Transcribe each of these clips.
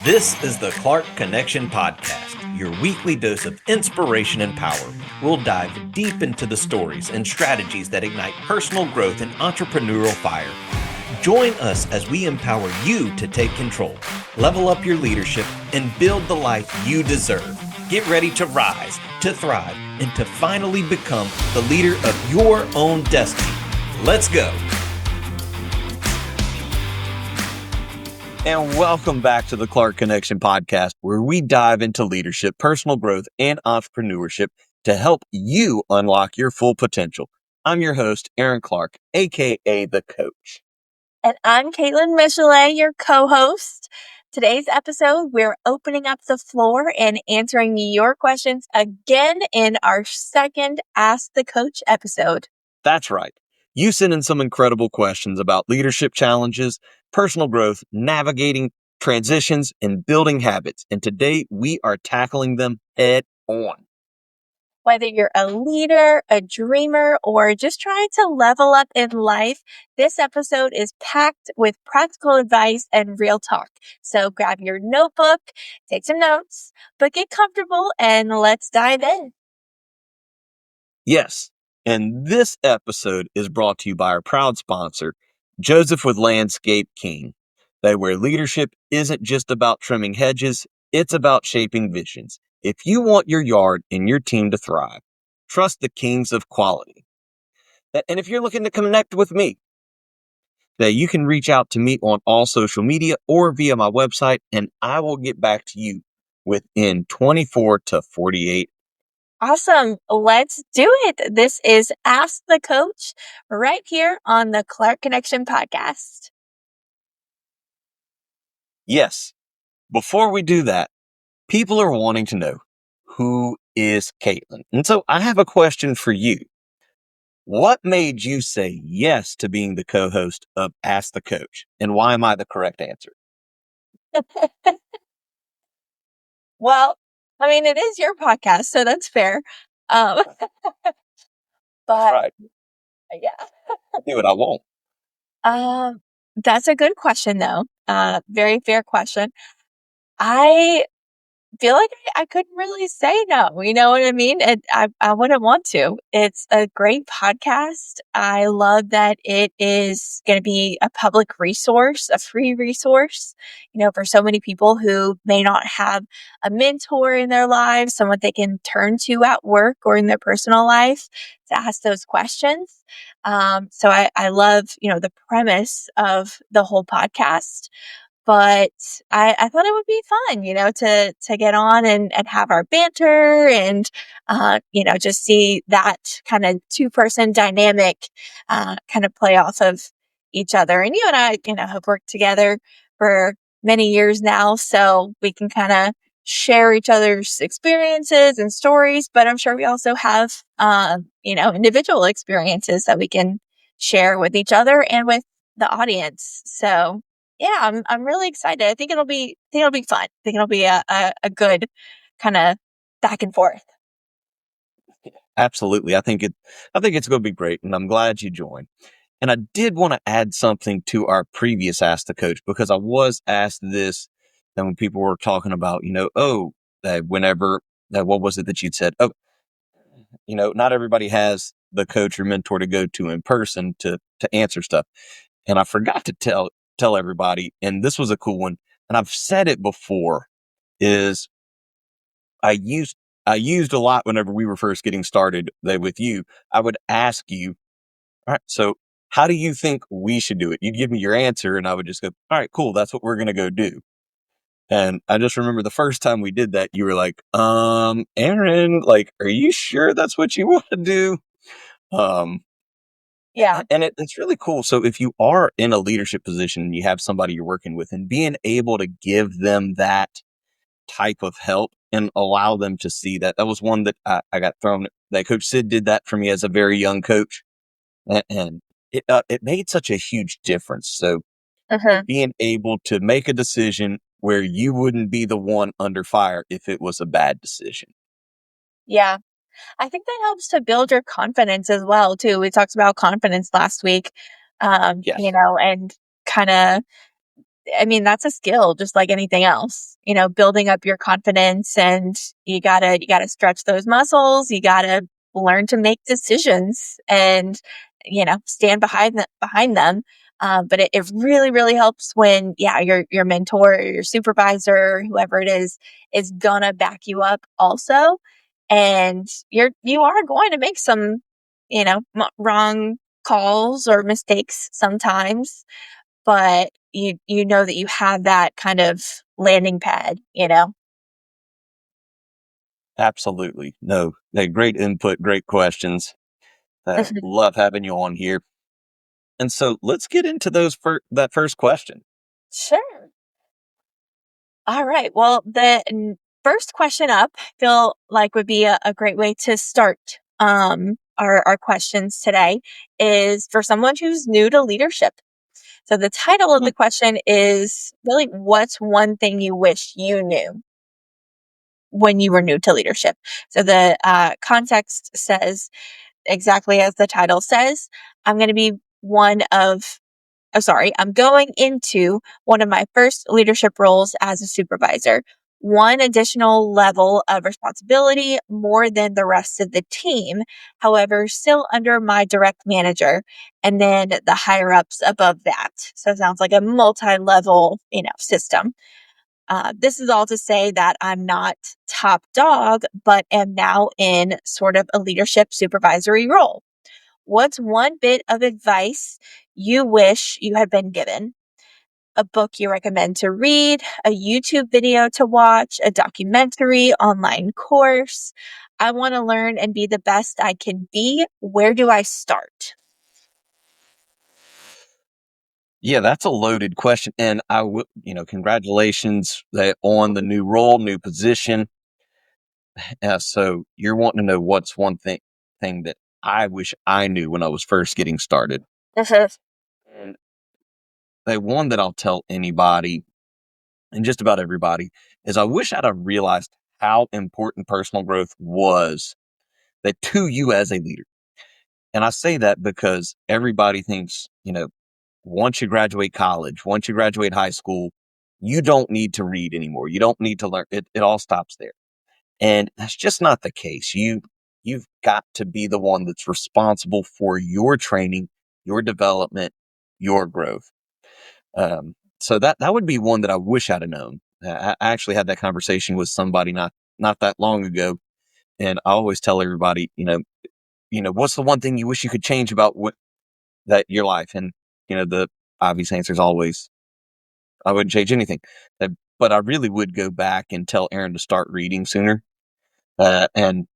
This is the Clark Connection Podcast, your weekly dose of inspiration and power. We'll dive deep into the stories and strategies that ignite personal growth and entrepreneurial fire. Join us as we empower you to take control, level up your leadership, and build the life you deserve. Get ready to rise, to thrive, and to finally become the leader of your own destiny. Let's go. And welcome back to the Clark Connection Podcast, where we dive into leadership, personal growth, and entrepreneurship to help you unlock your full potential. I'm your host, Aaron Clark, aka The Coach. And I'm Caitlin Michelet, your co-host. Today's episode, we're opening up the floor and answering your questions again in our second Ask the Coach episode. That's right. You sent in some incredible questions about leadership challenges, personal growth, navigating transitions, and building habits. And today we are tackling them head on. Whether you're a leader, a dreamer, or just trying to level up in life, this episode is packed with practical advice and real talk. So grab your notebook, take some notes, but get comfortable and let's dive in. Yes. And this episode is brought to you by our proud sponsor, Joseph with Landscape King. Where leadership isn't just about trimming hedges, it's about shaping visions. If you want your yard and your team to thrive, trust the kings of quality. And if you're looking to connect with me, that you can reach out to me on all social media or via my website, and I will get back to you within 24 to 48. Awesome. Let's do it. This is Ask the Coach right here on the Clark Connection podcast. Yes. Before we do that, people are wanting to know, who is Caitlin? And so I have a question for you. What made you say yes to being the co-host of Ask the Coach? And why am I the correct answer? Well, I mean, it is your podcast, so that's fair. But Right. Yeah. I do what I want. That's a good question though. Very fair question. I feel like I couldn't really say no. You know what I mean? I wouldn't want to. It's a great podcast. I love that it is going to be a public resource, a free resource, for so many people who may not have a mentor in their lives, someone they can turn to at work or in their personal life to ask those questions. So I love, the premise of the whole podcast. But I thought it would be fun, to get on and have our banter and, just see that kind of two-person dynamic kind of play off of each other. And you and I, have worked together for many years now, so we can kind of share each other's experiences and stories. But I'm sure we also have, individual experiences that we can share with each other and with the audience. So yeah, I'm really excited. I think it'll be fun. I think it'll be a good kind of back and forth. Absolutely. I think it's going to be great, and I'm glad you joined. And I did want to add something to our previous Ask the Coach, because I was asked this, and when people were talking about, what was it that you'd said? Oh, not everybody has the coach or mentor to go to in person to answer stuff. And I forgot to tell everybody, and this was a cool one, and I've said it before, is I used a lot whenever we were first getting started with you. I would ask you, all right, so how do you think we should do it? You'd give me your answer, and I would just go, all right, cool, that's what we're going to go do. And I just remember the first time we did that, you were like, Aaron, like, are you sure that's what you want to do? Yeah. And it's really cool. So if you are in a leadership position and you have somebody you're working with, and being able to give them that type of help and allow them to see that was one that I got thrown. That Coach Sid did that for me as a very young coach. And it made such a huge difference. So being able to make a decision where you wouldn't be the one under fire if it was a bad decision. Yeah. I think that helps to build your confidence as well, too. We talked about confidence last week, Yes. and kind of I mean, that's a skill just like anything else, building up your confidence, and you gotta stretch those muscles. You gotta learn to make decisions and, stand behind them. But it really, really helps when, yeah, your mentor or your supervisor, whoever it is gonna back you up also. And you are going to make some, wrong calls or mistakes sometimes, but you know that you have that kind of landing pad. Absolutely. No, great input, great questions. Love having you on here. And so let's get into that first question. Sure. All right. Well, the first question up, I feel like would be a great way to start our questions today is for someone who's new to leadership. So the title of Hmm. the question is really, what's one thing you wish you knew when you were new to leadership? So the context says exactly as the title says. I'm going to be one of I'm going into one of my first leadership roles as a supervisor. One additional level of responsibility more than the rest of the team, however, still under my direct manager, and then the higher ups above that. So it sounds like a multi level, system. This is all to say that I'm not top dog, but am now in sort of a leadership supervisory role. What's one bit of advice you wish you had been given? A book you recommend to read, a YouTube video to watch, a documentary, online course. I want to learn and be the best I can be. Where do I start? Yeah, that's a loaded question. And congratulations on the new role, new position. So you're wanting to know what's one thing that I wish I knew when I was first getting started. And the one that I'll tell anybody and just about everybody is I wish I'd have realized how important personal growth was that to you as a leader. And I say that because everybody thinks, once you graduate college, once you graduate high school, you don't need to read anymore. You don't need to learn. It all stops there. And that's just not the case. You've got to be the one that's responsible for your training, your development, your growth. So that would be one that I wish I'd have known. I actually had that conversation with somebody not that long ago, and I always tell everybody, what's the one thing you wish you could change about your life? And the obvious answer is always, I wouldn't change anything. But I really would go back and tell Aaron to start reading sooner. And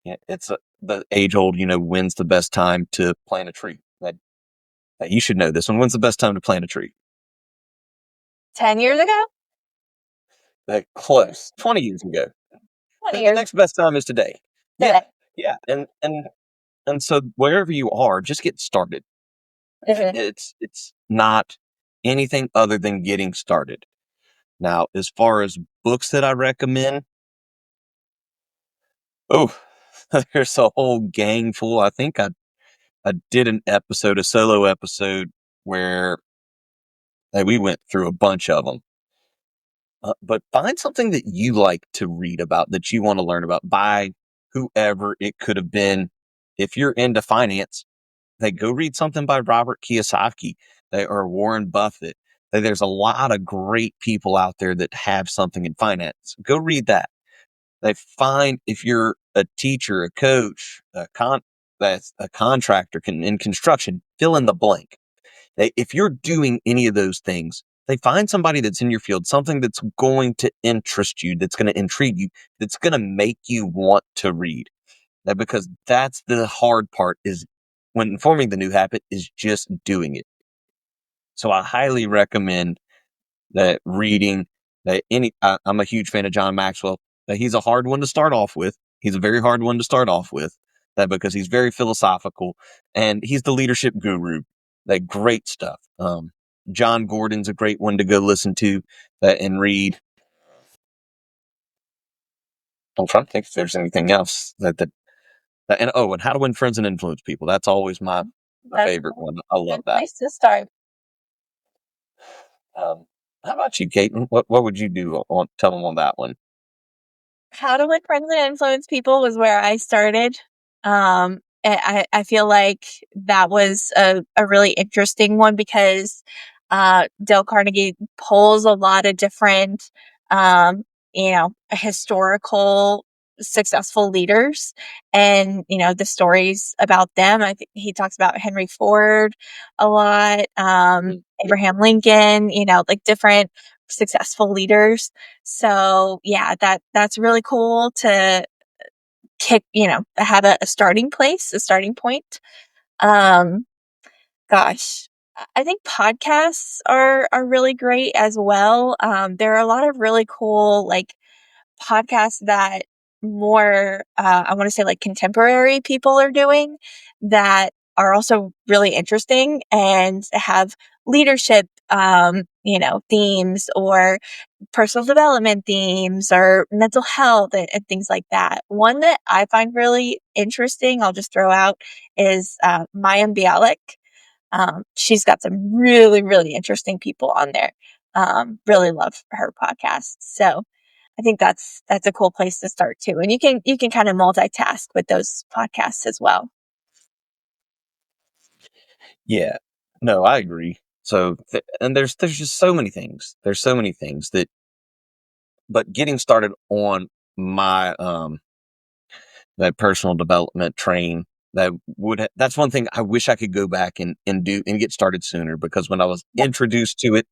yeah, it's the age old, when's the best time to plant a tree? That you should know this one. When's the best time to plant a tree? 10 years ago? Close. 20 years ago. 20 The years next best time is today. Yeah. today. Yeah. And so wherever you are, just get started. Mhm. It's not anything other than getting started. Now, as far as books that I recommend, oh, there's a whole gang full. I think I did a solo episode where we went through a bunch of them. But find something that you like to read about, that you want to learn about by whoever it could have been. If you're into finance, go read something by Robert Kiyosaki or Warren Buffett. There's a lot of great people out there that have something in finance. Go read that. Find, if you're a teacher, a coach, that's a contractor in construction, fill in the blank. If you're doing any of those things, they find somebody that's in your field, something that's going to interest you, that's going to intrigue you, that's going to make you want to read. Because that's the hard part, is when forming the new habit, is just doing it. So I highly recommend that reading. I'm a huge fan of John Maxwell. That he's a hard one to start off with. He's a very hard one to start off with. That because he's very philosophical and he's the leadership guru. That great stuff. John Gordon's a great one to go listen to and read. I'm trying to think if there's anything else and How to Win Friends and Influence People. That's always my That's favorite one. I a love good that. place to start. Um, how about you, Caitlin? What would you do on tell them on that one? How to Win Friends and Influence People was where I started. I feel like that was a really interesting one because Dale Carnegie pulls a lot of different, um, historical successful leaders and, the stories about them. I think he talks about Henry Ford a lot, Yeah. Abraham Lincoln, like different successful leaders. So yeah, that's really cool to have a starting place, a starting point. Um, gosh, I think podcasts are really great as well. There are a lot of really cool like podcasts that more I want to say like contemporary people are doing that are also really interesting and have leadership themes or personal development themes or mental health and things like that. One that I find really interesting, I'll just throw out, is Maya Bialik. She's got some really, really interesting people on there. Really love her podcast. So I think that's a cool place to start too. And you can kind of multitask with those podcasts as well. Yeah. No, I agree. So, and there's just so many things. There's so many things that, but getting started on my that personal development train that's one thing I wish I could go back and do and get started sooner, because when I was Yeah. introduced to it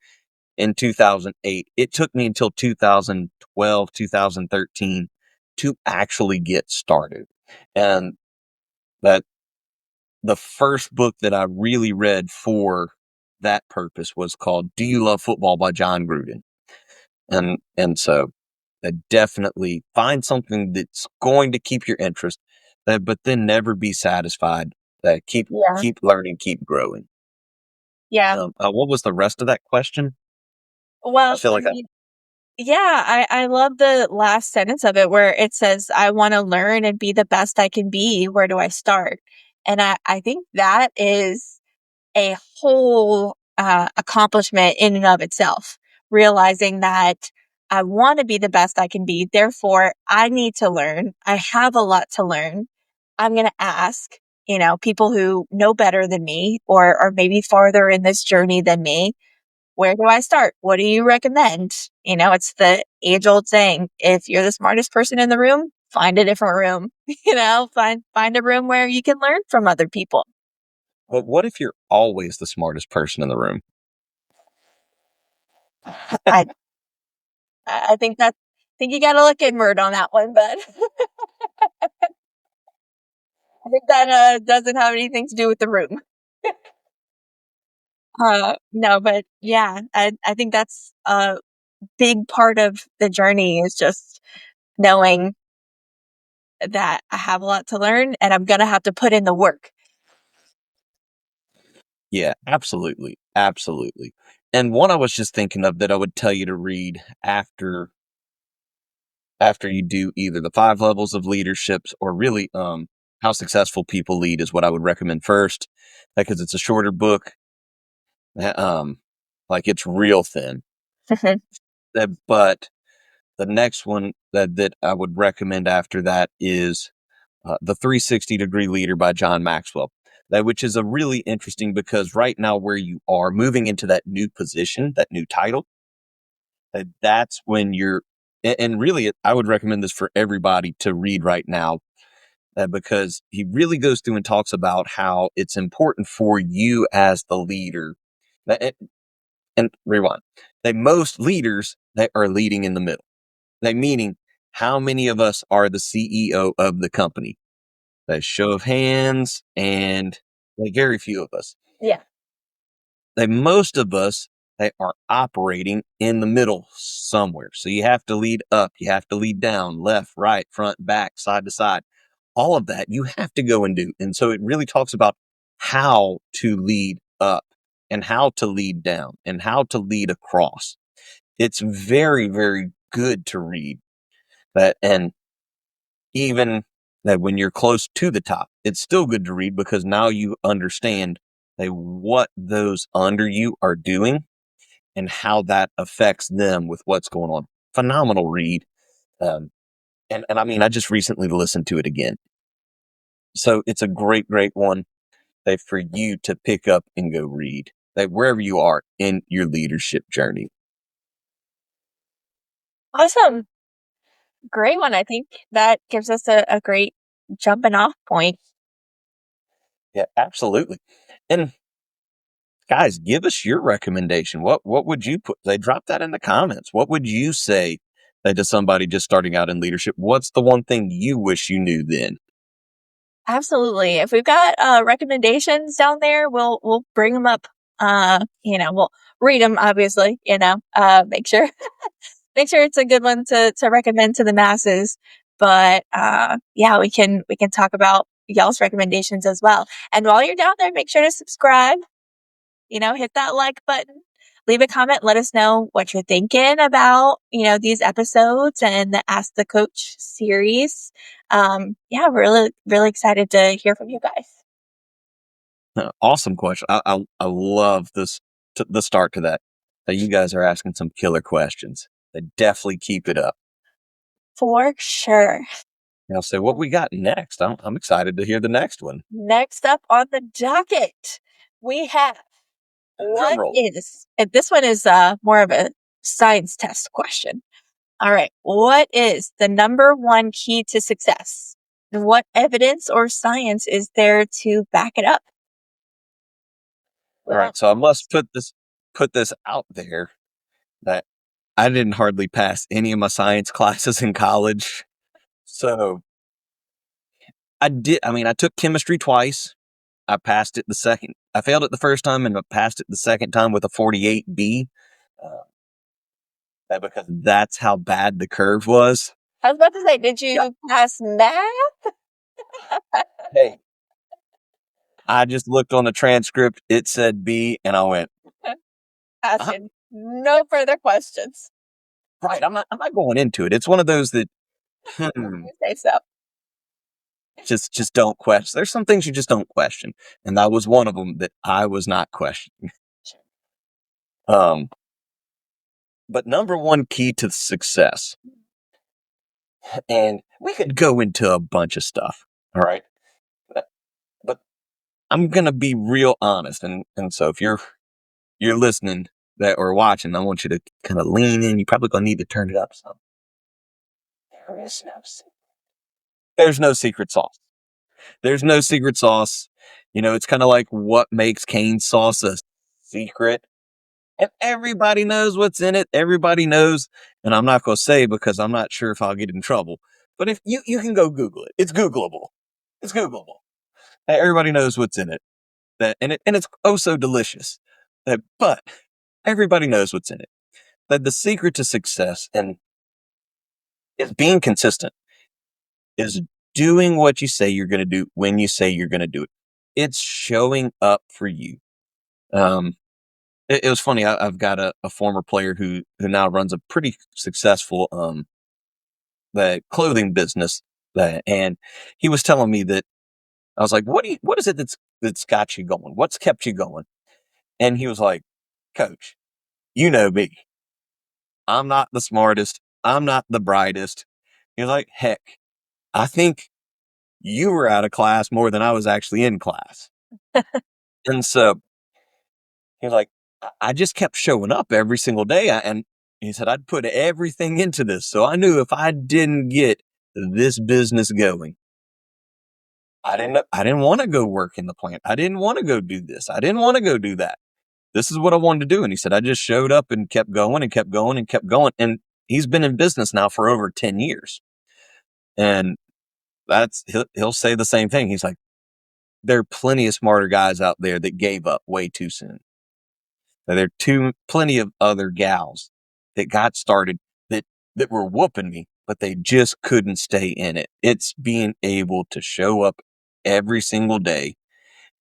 in 2008, it took me until 2012, 2013 to actually get started. And that the first book that I really read for that purpose was called Do You Love Football by John Gruden. And so definitely find something that's going to keep your interest, but then never be satisfied. Yeah. Keep learning, keep growing. Yeah. What was the rest of that question? I Well, feel like I yeah, I love the last sentence of it where it says, I want to learn and be the best I can be. Where do I start? And I think that is a whole accomplishment in and of itself, realizing that I want to be the best I can be. Therefore, I need to learn. I have a lot to learn. I'm going to ask, people who know better than me or maybe farther in this journey than me, where do I start? What do you recommend? It's the age old saying, if you're the smartest person in the room, find a different room, find a room where you can learn from other people. But what if you're always the smartest person in the room? I I think think you got to look inward on that one, but I think that doesn't have anything to do with the room. No, but yeah, I think that's a big part of the journey is just knowing that I have a lot to learn and I'm gonna have to put in the work. Yeah, absolutely, absolutely. And one I was just thinking of that I would tell you to read after you do either the 5 levels of leaderships or really how successful people lead is what I would recommend first, because it's a shorter book. Like it's real thin. But the next one that I would recommend after that is The 360-Degree Leader by John Maxwell. That which is a really interesting, because right now where you are moving into that new position, that new title, that's when you're and really I would recommend this for everybody to read right now, because he really goes through and talks about how it's important for you as the leader. And rewind. That most leaders that are leading in the middle. That meaning, how many of us are the CEO of the company? A show of hands, and like very few of us. Yeah. That most of us they are operating in the middle somewhere. So you have to lead up, you have to lead down, left, right, front, back, side to side. All of that you have to go and do. And so it really talks about how to lead up and how to lead down and how to lead across. It's very, very good to read that. And even that when you're close to the top, it's still good to read, because now you understand what those under you are doing. and how that affects them with what's going on. Phenomenal read. Um, and I mean, I just recently listened to it again. So it's a great, great one that for you to pick up and go read that wherever you are in your leadership journey. Awesome. Great one. I think that gives us a great jumping off point. Yeah, absolutely. And guys, give us your recommendation. What would you put? They drop that in the comments. What would you say to somebody just starting out in leadership? What's the one thing you wish you knew then? Absolutely. If we've got recommendations down there, we'll bring them up. We'll read them, obviously. Make sure make sure it's a good one to recommend to the masses. But yeah, we can talk about y'all's recommendations as well. And while you're down there, make sure to subscribe. Hit that like button, leave a comment, let us know what you're thinking about, these episodes and the Ask the Coach series. Yeah, we're really, really excited to hear from you guys. Awesome question. I love this the start to that. That you guys are asking some killer questions. They definitely keep it up. For sure. Now, so what we got next? I'm excited to hear the next one. Next up on the docket, we have Drum what roll. is, and this one is more of a science test question. All right. What is the number one key to success? And what evidence or science is there to back it up? All Well, right, so I must put this out there that I didn't hardly pass any of my science classes in college. So I did. I mean, I took chemistry twice. I passed it the second. I failed it the first time, and I passed it the second time with a 48B. Uh, that because that's how bad the curve was. I was about to say, did Yeah. you pass math? Hey, I just looked on the transcript. It said B, and I went, uh, Asking no further questions. right. I'm not going into it. It's one of those that hmm, You say so. just don't question. There's some things you just don't question, and that was one of them that I was not questioning. Um, but number one key to success, and we could go into a bunch of stuff. All right, but I'm gonna be real honest, and so if you're listening that or watching, I want you to kind of lean in. You're probably gonna need to turn it up some. There is no secret. There's no secret sauce. There's no secret sauce. It's kind of like what makes cane sauce a secret. And everybody knows what's in it. Everybody knows. And I'm not going to say because I'm not sure if I'll get in trouble. But if you can go Google it, it's Googleable. It's Googleable. Everybody knows what's in it. And it's oh so delicious. But everybody knows what's in it. That the secret to success and is being consistent is doing what you say you're going to do when you say you're going to do it. It's showing up for you. Um, it was funny. I've got a former player who now runs a pretty successful the clothing business, and he was telling me that I was like, what is it that's got you going? What's kept you going? And he was like, Coach, you know me. I'm not the smartest. I'm not the brightest. He was like, heck, I think you were out of class more than I was actually in class. And so he's like, I just kept showing up every single day. And he said, I'd put everything into this. So I knew if I didn't get this business going, I didn't want to go work in the plant. I didn't want to go do this. I didn't want to go do that. This is what I wanted to do. And he said, I just showed up and kept going and kept going and kept going. And he's been in business now for over 10 years. And he'll say the same thing. He's like, there are plenty of smarter guys out there that gave up way too soon. There are plenty of other gals that got started that were whooping me, but they just couldn't stay in it. It's being able to show up every single day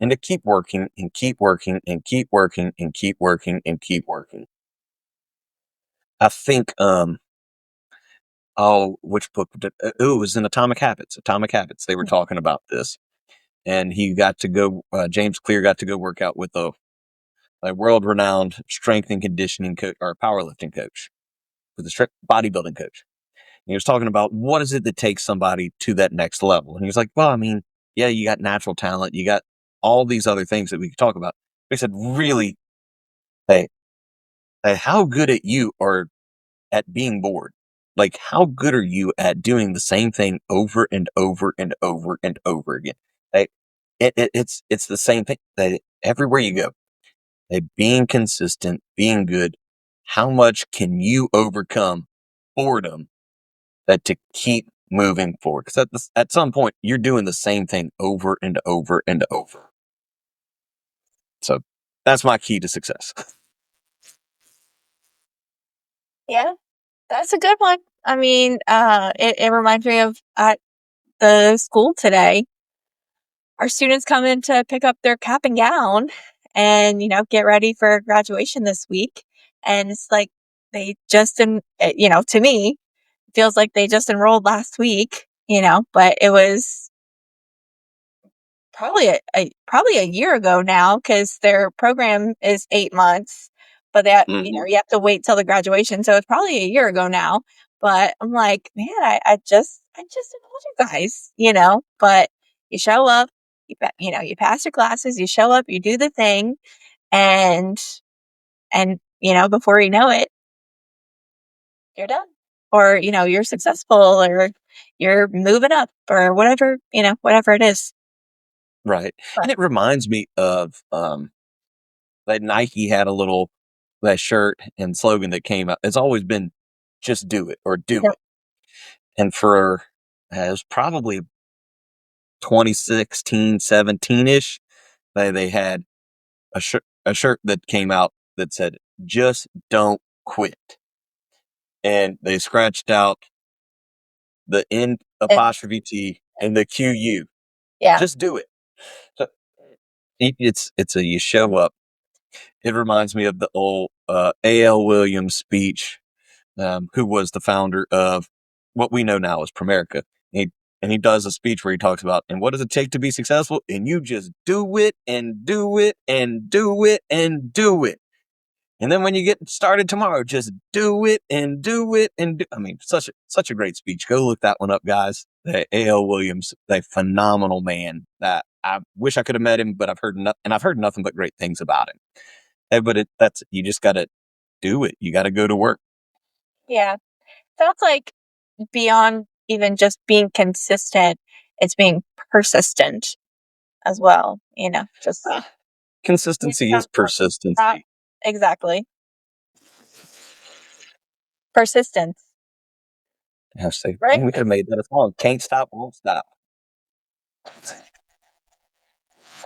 and to keep working and keep working and keep working and keep working and keep working. I think which book it was in Atomic Habits. Atomic Habits. They were talking about this, and he got to go. James Clear got to go work out with a world-renowned strength and conditioning coach or powerlifting coach, with a bodybuilding coach. And he was talking about what is it that takes somebody to that next level. And he was like, well, I mean, yeah, you got natural talent, you got all these other things that we could talk about. He said, really, hey, how good at you are at being bored? Like, how good are you at doing the same thing over and over and over and over again? Hey, it's the same thing that everywhere you go. Hey, being consistent, being good. How much can you overcome boredom that to keep moving forward? Because at some point, you're doing the same thing over and over and over. So that's my key to success. Yeah, that's a good one. I mean, it reminds me of at the school today, our students come in to pick up their cap and gown and, get ready for graduation this week. And it's like they just, to me, it feels like they just enrolled last week, but it was probably a year ago now, because their program is 8 months, but that, Mhm. you have to wait till the graduation. So it's probably a year ago now. But I'm like, man, I just told you guys, but you show up, you pass your classes, you show up, you do the thing, and before you know it, you're done. Or, you're successful, or you're moving up, or whatever it is. Right. But And it reminds me of that Nike had a little that shirt and slogan that came out. It's always been just do it or do yeah, it. And for it was probably 2016, 17-ish, they had a shirt that came out that said, just don't quit. And they scratched out the N and apostrophe T and the QU. yeah, Just do it. So it's a you show up. It reminds me of the old A.L. Williams speech, who was the founder of what we know now as Primerica. And he does a speech where he talks about, and what does it take to be successful? And you just do it and do it and do it and do it. And then when you get started tomorrow, just do it and do it and do. I mean, such a great speech. Go look that one up, guys. A.L. Williams, a phenomenal man. That I wish I could have met him, but I've heard nothing but great things about him. But that's you just got to do it. You got to go to work. yeah. Sounds like beyond even just being consistent, it's being persistent as well. Just Ah, you consistency is stop work. Stop. persistency. Exactly. Persistence, I say, right? man, we could have made that a song. Can't stop, won't stop.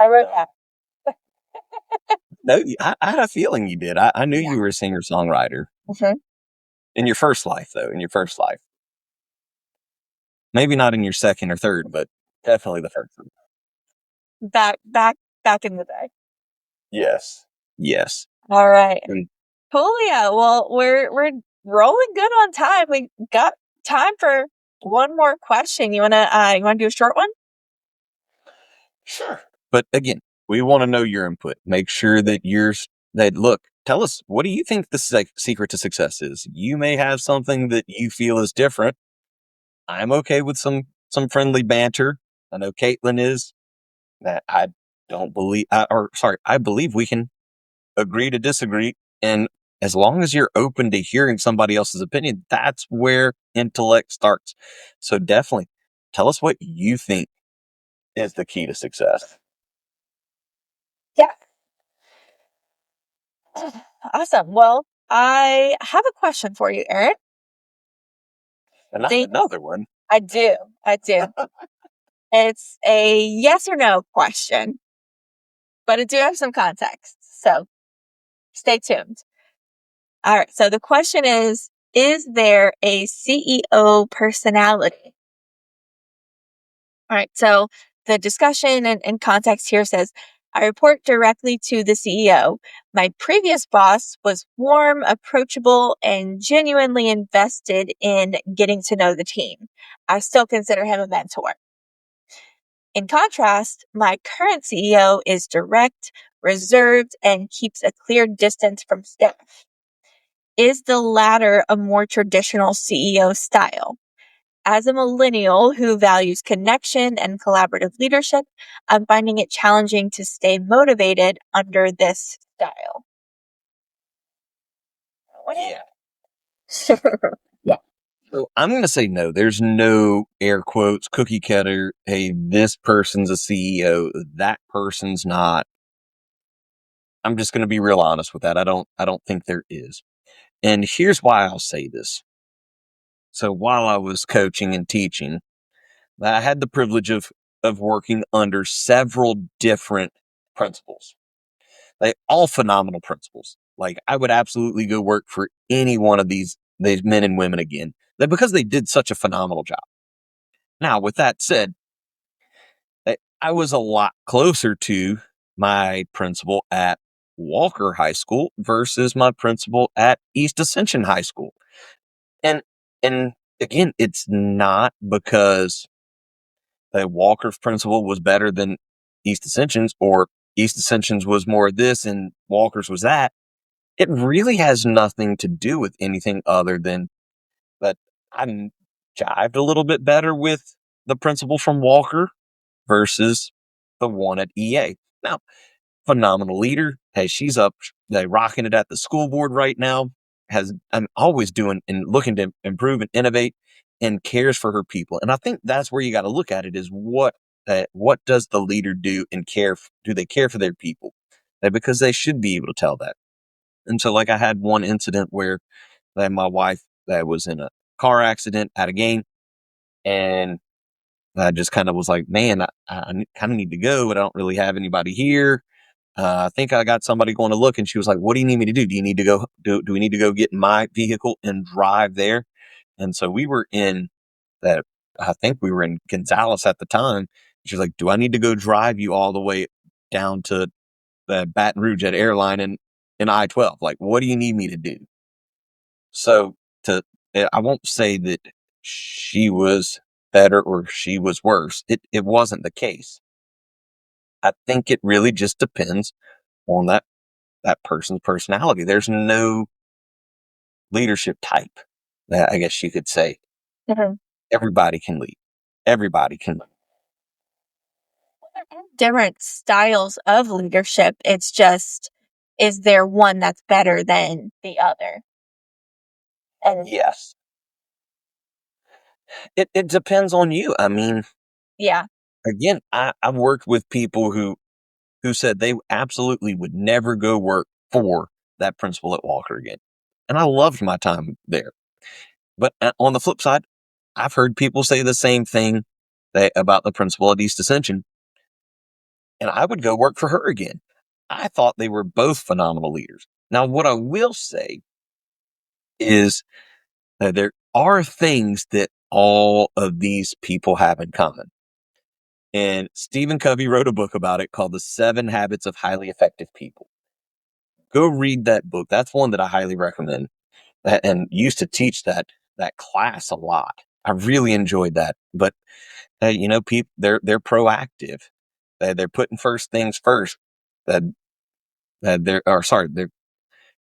I wrote that. No, I had a feeling you did. I knew Yeah. you were a singer songwriter hmm in your first life, though. In your first life, maybe not in your second or third, but definitely the first one. Back in the day. Yes, yes. All right. And Cool. Yeah. Well, we're rolling good on time. We got time for one more question. You wanna do a short one? sure. But again, we want to know your input. Make sure that look. Tell us, what do you think the secret to success is? You may have something that you feel is different. I'm okay with some friendly banter. I know Caitlin is. That I don't believe, or sorry, I believe we can agree to disagree. And as long as you're open to hearing somebody else's opinion, that's where intellect starts. So definitely tell us what you think is the key to success. Yeah. Awesome. Well, I have a question for you, Eric. And not Think another one. I do. I do. It's a yes or no question, but it do have some context. So stay tuned. All right. So the question is there a CEO personality? All right. So the discussion and context here says, I report directly to the CEO. My previous boss was warm, approachable, and genuinely invested in getting to know the team. I still consider him a mentor. In contrast, my current CEO is direct, reserved, and keeps a clear distance from staff. Is the latter a more traditional CEO style? As a millennial who values connection and collaborative leadership, I'm finding it challenging to stay motivated under this style. What is Yeah. Sure. Yeah. So I'm going to say no. There's no air quotes cookie cutter. Hey, this person's a CEO. That person's not. I'm just going to be real honest with that. I don't think there is. And here's why I'll say this. So while I was coaching and teaching, I had the privilege of working under several different principals. They all phenomenal principals. Like I would absolutely go work for any one of these men and women again. Because they did such a phenomenal job. Now, with that said, I was a lot closer to my principal at Walker High School versus my principal at East Ascension High School. And and again, it's not because Walker's principal was better than East Ascension's or East Ascension's was more of this and Walker's was that. It really has nothing to do with anything other than that I jived a little bit better with the principal from Walker versus the one at EA. Now, phenomenal leader. Hey, she's up, rocking it at the school board right now. I'm always doing and looking to improve and innovate, and cares for her people. And I think that's where you got to look at it: is what does the leader do and care? Do they care for their people? Because they should be able to tell that. And so, like, I had one incident where my wife was in a car accident at a game, and I just kind of was like, man, I kind of need to go, but I don't really have anybody here. I think I got somebody going to look, and she was like, what do you need me to do? Do you need to go? Do we need to go get in my vehicle and drive there? And so we were in that. I think we were in Gonzales at the time. She was like, do I need to go drive you all the way down to the Baton Rouge at airline and in I-12? Like, what do you need me to do? So to, I won't say that she was better or she was worse. It wasn't the case. I think it really just depends on that person's personality. There's no leadership type that I guess you could say. Mhm. Everybody can lead. Everybody can lead. Different styles of leadership. It's just, is there one that's better than the other? And Yes. It depends on you. I mean, yeah. again, I've worked with people who said they absolutely would never go work for that principal at Walker again. And I loved my time there. But on the flip side, I've heard people say the same thing about the principal at East Ascension, and I would go work for her again. I thought they were both phenomenal leaders. Now, what I will say is that there are things that all of these people have in common. And Stephen Covey wrote a book about it called The 7 Habits of Highly Effective People. Go read that book. That's one that I highly recommend. And used to teach that class a lot. I really enjoyed that. But people they're proactive. They're putting first things first. That they're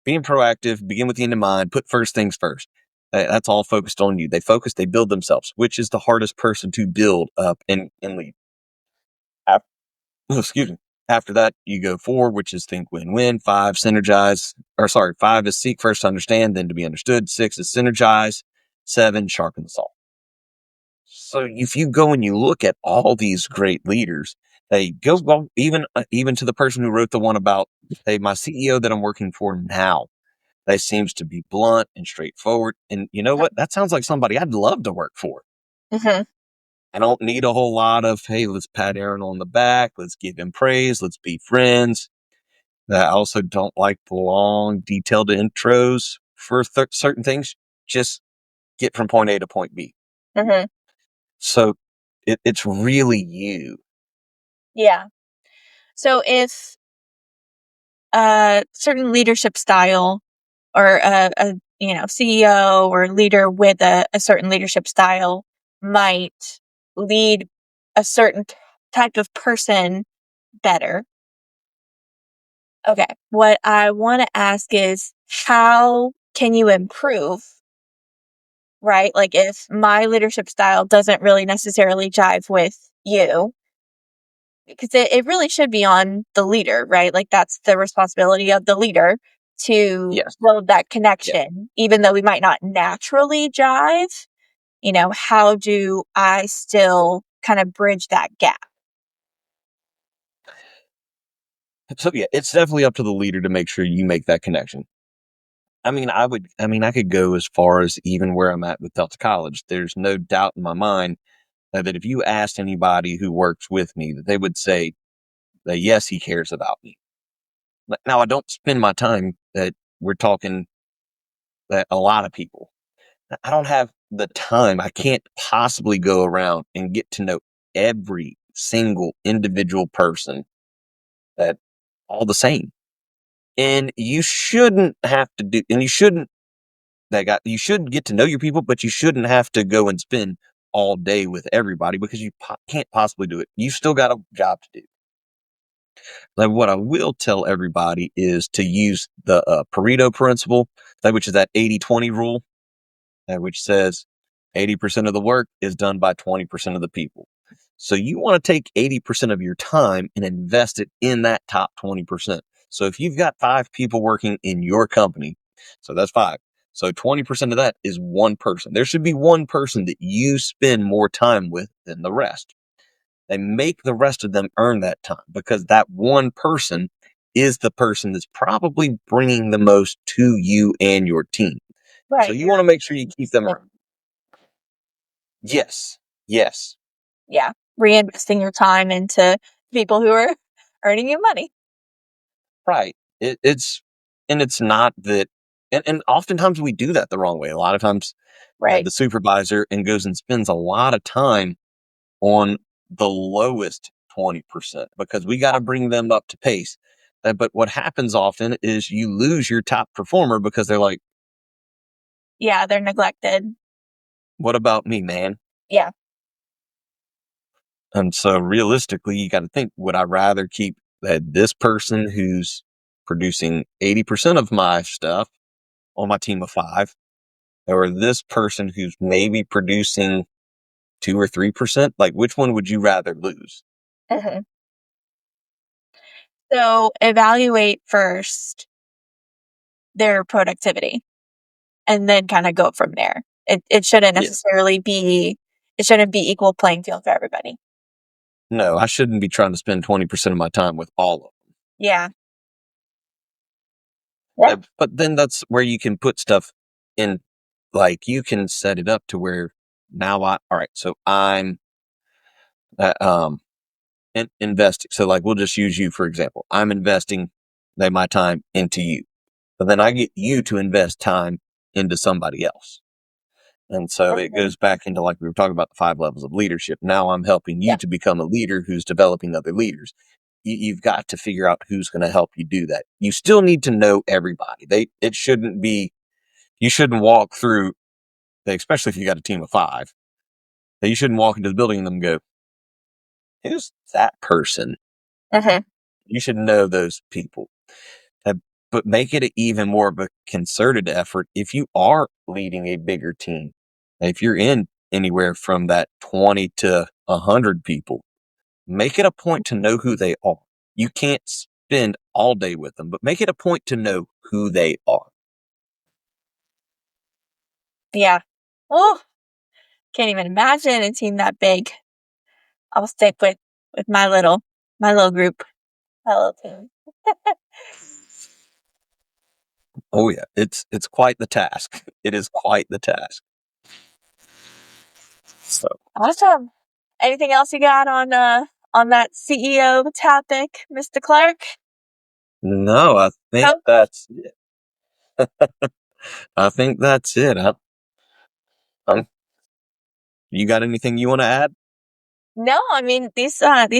being proactive. Begin with the end in mind. Put first things first. That's all focused on you. They build themselves, which is the hardest person to build up and lead. After, excuse me. After that, you go 4, which is think win-win. 5, synergize. 5 is seek first to understand, then to be understood. 6 is synergize. 7, sharpen the saw. So if you go and you look at all these great leaders, they go well, even to the person who wrote the one about, hey, my CEO that I'm working for now, they seems to be blunt and straightforward. And you know what? That sounds like somebody I'd love to work for. Hmm. I don't need a whole lot of, hey, let's pat Aaron on the back. Let's give him praise. Let's be friends. I also don't like the long, detailed intros for certain things. Just get from point A to point B. Hmm. So it's really you. Yeah. So if a certain leadership style or a CEO or leader with a certain leadership style might lead a certain type of person better, Okay. What I want to ask is how can you improve, right? Like if my leadership style doesn't really necessarily jive with you, because it really should be on the leader, right? Like that's the responsibility of the leader to Yes. build that Yeah. connection, even though we might not naturally jive. How do I still kind of bridge that gap? So yeah, it's definitely up to the leader to make sure you make that connection. I could go as far as even where I'm at with Delta College. There's no doubt in my mind that if you asked anybody who works with me, that they would say that yes, he cares about me. Now, I don't spend my time that we're talking that a lot of people. I don't have the time. I can't possibly go around and get to know every single individual person that all the same. And you shouldn't have to do, and you shouldn't you should get to know your people, but you shouldn't have to go and spend all day with everybody because you can't possibly do it. You still got a job to do. Like what I will tell everybody is to use the Pareto principle, which is that 80-20 rule, which says 80% of the work is done by 20% of the people. So you want to take 80% of your time and invest it in that top 20%. So if you've got 5 people working in your company, so that's 5. So 20% of that is one person. There should be one person that you spend more time with than the rest. They make the rest of them earn that time because that one person is the person that's probably bringing the most to you and your team. So Right. you want to make sure you keep them You're around. Yes. Yes. Yeah, reinvesting your time into people who are earning you money. Right. It's not that, and oftentimes we do that the wrong way. A lot of times, Right. the supervisor and goes and spends a lot of time on the lowest 20% because we got to bring them up to pace. But what happens often is you lose your top performer because they're like, Yeah, they're neglected. "What about me, man?" Yeah. And so realistically, you got to think, would I rather keep this person who's producing 80% of my stuff on my team of 5, or this person who's maybe producing 2 or 3%? Like, which one would you rather lose? Mhm. So evaluate first their productivity and then kind of go from there. It shouldn't Yeah. necessarily be it shouldn't be equal playing field for everybody. No, I shouldn't be trying to spend 20% of my time with all of Yeah. Yeah. them. But then that's where you can put stuff in, like, you can set it up to where now all right, so I'm, uh, um, investing. So, like, we'll just use you for example. I'm investing my time into you, but then I get you to invest time into somebody else. And so it Mhm. goes back into, like we were talking about, the 5 levels of leadership. Now I'm helping you Yeah. to become a leader who's developing other leaders. You've got to figure out who's going to help you do that. You still need to know everybody. It shouldn't be, you shouldn't walk through, especially if you got a team of 5, that you shouldn't walk into the building and then go, who's that person? Mhm. You should know those people. Uh, but make it even more of a concerted effort if you are leading a bigger team. If you're in anywhere from that 20 to 100 people, make it a point to know who they are. You can't spend all day with them, but make it a point to know who they are. Yeah. Oh, can't even imagine a team that big. I'll stick with my little group, my little team. Oh yeah, it's quite the task. It is quite the task. So Awesome. Anything else you got on that CEO topic, Mr. Clark? no, I think Coach? that's it. I think that's it. You got anything you want to add? No, I mean, these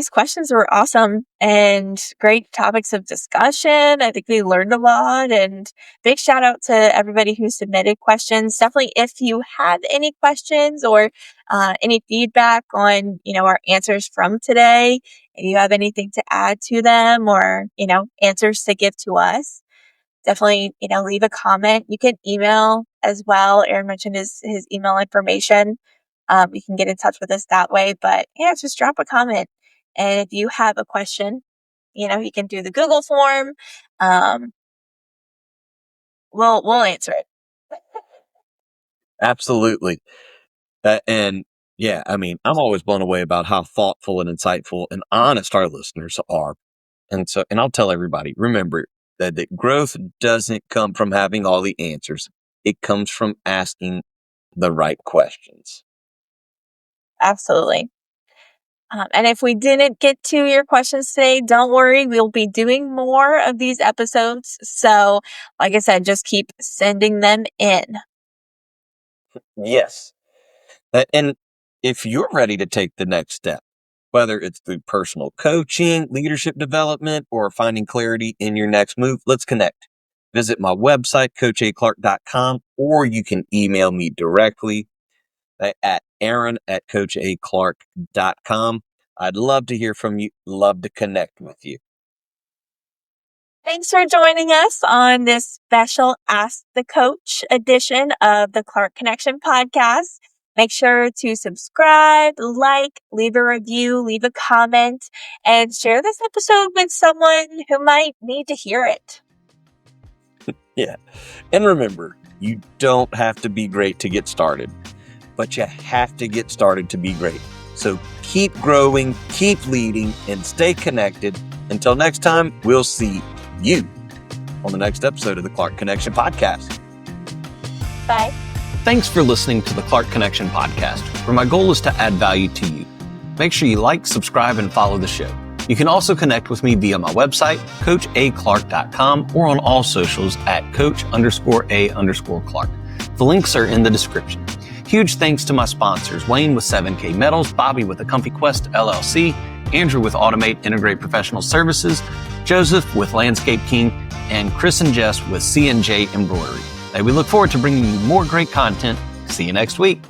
questions were awesome and great topics of discussion. I think we learned a lot, and big shout out to everybody who submitted questions. Definitely, if you have any questions or any feedback on, our answers from today, if you have anything to add to them or, answers to give to us, definitely, leave a comment. You can email as well. Aaron mentioned his email information. You can get in touch with us that way. But yeah, just drop a comment. And if you have a question, you can do the Google form. Um, we'll answer it. Absolutely. And yeah, I mean, I'm always blown away about how thoughtful and insightful and honest our listeners are. And I'll tell everybody, remember that growth doesn't come from having all the answers. It comes from asking the right questions. Absolutely. And if we didn't get to your questions today, don't worry. We'll be doing more of these episodes. So, like I said, just keep sending them in. Yes. And if you're ready to take the next step, whether it's through personal coaching, leadership development, or finding clarity in your next move, let's connect. Visit my website, coachaclark.com, or you can email me directly at aaron@coachaclark.com. I'd love to hear from you. Love to connect with you. Thanks for joining us on this special Ask the Coach edition of the Clark Connection podcast. Make sure to subscribe, leave a review, leave a comment, and share this episode with someone who might need to hear it. Yeah. And remember, you don't have to be great to get started, but you have to get started to be great. So keep growing, keep leading, and stay connected. Until next time, we'll see you on the next episode of the Clark Connection podcast. Bye. Thanks for listening to the Clark Connection podcast, where my goal is to add value to you. Make sure you like, subscribe, and follow the show. You can also connect with me via my website, coachaclark.com, or on all socials at coach_a_clark. The links are in the description. Huge thanks to my sponsors, Wayne with 7K Metals, Bobbie with the Comfy Quest LLC, Andrew with Automate Integrate Professional Services, Joseph with Landscape King, and Chris and Jess with C&J Embroidery. We look forward to bringing you more great content. See you next week.